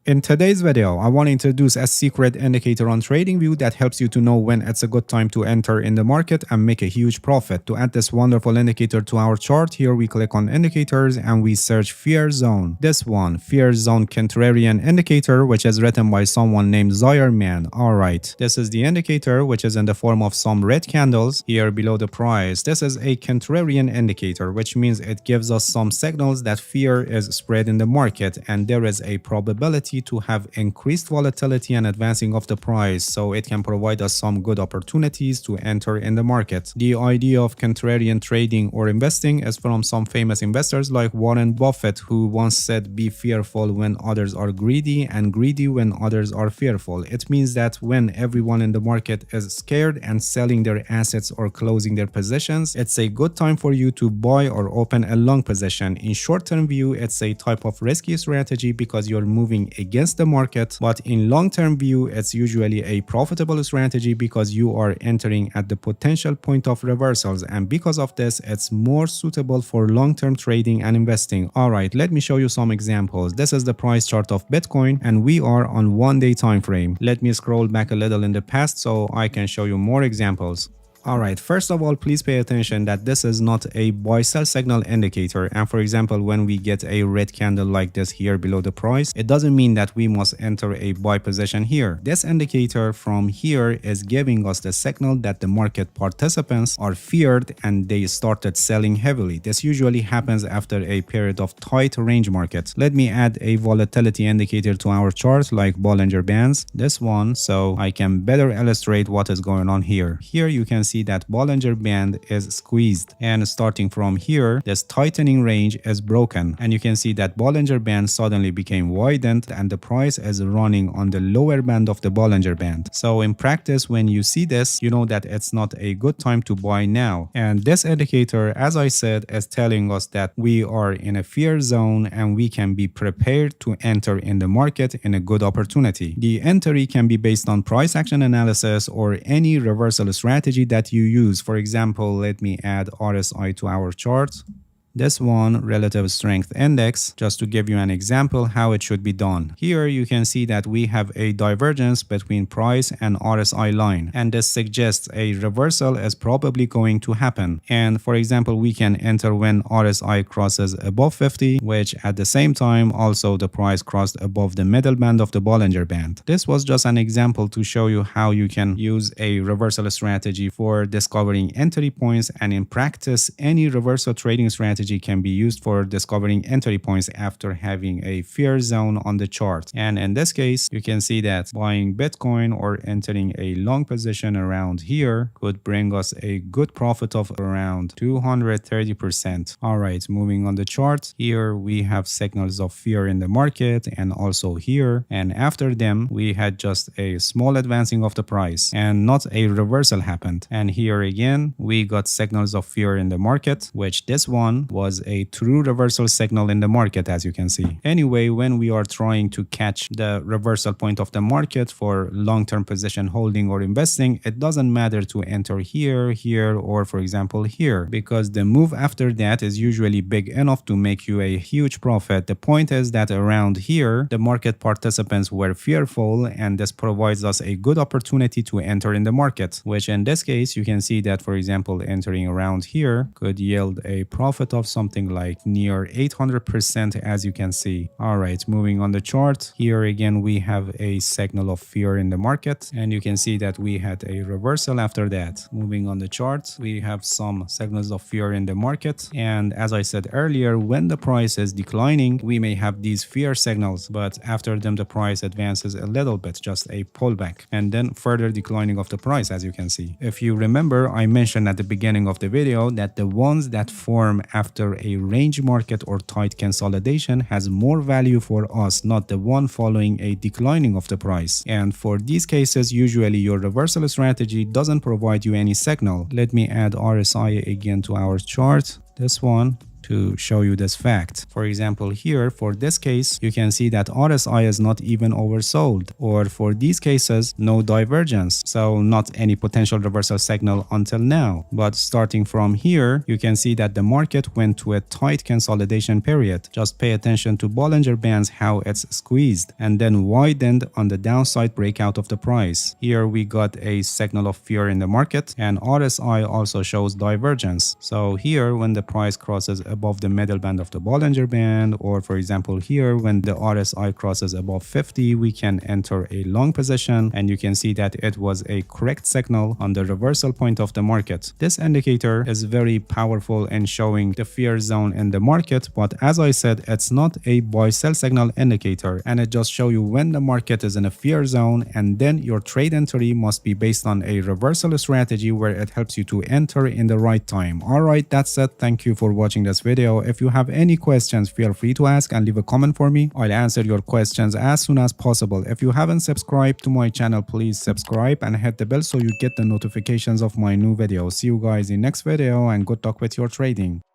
In today's video, I want to introduce a secret indicator on TradingView that helps you to know when it's a good time to enter in the market and make a huge profit. To add this wonderful indicator to our chart, here we click on indicators and we search fear zone. This one, fear zone contrarian indicator, which is written by someone named Zayerman. Alright, this is the indicator which is in the form of some red candles here below the price. This is a contrarian indicator, which means it gives us some signals that fear is spread in the market and there is a probability to have increased volatility and advancing of the price, so it can provide us some good opportunities to enter in the market. The idea of contrarian trading or investing is from some famous investors like Warren Buffett, who once said, "Be fearful when others are greedy and greedy when others are fearful." It means that when everyone in the market is scared and selling their assets or closing their positions, it's a good time for you to buy or open a long position. In short-term view, it's a type of risky strategy because you're moving against the market, but in long-term view, it's usually a profitable strategy because you are entering at the potential point of reversals, and because of this, it's more suitable for long-term trading and investing. Alright, let me show you some examples. This is the price chart of Bitcoin, and we are on 1-day time frame. Let me scroll back a little in the past so I can show you more examples. Alright, first of all, please pay attention that this is not a buy-sell signal indicator, and for example, when we get a red candle like this here below the price, it doesn't mean that we must enter a buy position here. This indicator from here is giving us the signal that the market participants are feared and they started selling heavily. This usually happens after a period of tight range market. Let me add a volatility indicator to our chart like Bollinger Bands, this one, so I can better illustrate what is going on here. Here you can see that Bollinger Band is squeezed, and starting from here, this tightening range is broken, and you can see that Bollinger Band suddenly became widened and the price is running on the lower band of the Bollinger Band. So in practice, when you see this, you know that it's not a good time to buy now. And this indicator, as I said, is telling us that we are in a fear zone and we can be prepared to enter in the market in a good opportunity. The entry can be based on price action analysis or any reversal strategy that you use. For example, let me add RSI to our chart. This one, relative strength index, just to give you an example how it should be done. Here you can see that we have a divergence between price and RSI line, and this suggests a reversal is probably going to happen. And for example, we can enter when RSI crosses above 50, which at the same time also the price crossed above the middle band of the Bollinger Band. This was just an example to show you how you can use a reversal strategy for discovering entry points, and in practice any reversal trading strategy can be used for discovering entry points after having a fear zone on the chart. And in this case, you can see that buying Bitcoin or entering a long position around here could bring us a good profit of around 230%. Alright, moving on the chart, here we have signals of fear in the market and also here, and after them we had just a small advancing of the price and not a reversal happened. And here again we got signals of fear in the market, which this one was a true reversal signal in the market, as you can see. Anyway, when we are trying to catch the reversal point of the market for long-term position holding or investing, it doesn't matter to enter here, here, or for example here, because the move after that is usually big enough to make you a huge profit. The point is that around here, the market participants were fearful, and this provides us a good opportunity to enter in the market, which in this case, you can see that, for example, entering around here could yield a profit of something like near 800%, as you can see. Alright, moving on the chart, here again we have a signal of fear in the market, and you can see that we had a reversal after that. Moving on the chart, we have some signals of fear in the market, and as I said earlier, when the price is declining, we may have these fear signals, but after them the price advances a little bit, just a pullback, and then further declining of the price, as you can see. If you remember, I mentioned at the beginning of the video that the ones that form after a range market or tight consolidation has more value for us, not the one following a declining of the price. And for these cases, usually your reversal strategy doesn't provide you any signal. Let me add RSI again to our chart, this one, to show you this fact. For example, here for this case, you can see that RSI is not even oversold, or for these cases, no divergence. So not any potential reversal signal until now. But starting from here, you can see that the market went to a tight consolidation period. Just pay attention to Bollinger Bands, how it's squeezed, and then widened on the downside breakout of the price. Here we got a signal of fear in the market, and RSI also shows divergence. So here when the price crosses above the middle band of the Bollinger Band, or for example here when the RSI crosses above 50, we can enter a long position, and you can see that it was a correct signal on the reversal point of the market. This indicator is very powerful in showing the fear zone in the market, but as I said, it's not a buy sell signal indicator, and it just shows you when the market is in a fear zone, and then your trade entry must be based on a reversal strategy where it helps you to enter in the right time. Alright, that's it. Thank you for watching this video. If you have any questions, feel free to ask and leave a comment for me. I'll answer your questions as soon as possible. If you haven't subscribed to my channel, please subscribe and hit the bell so you get the notifications of my new videos. See you guys in next video, and good luck with your trading.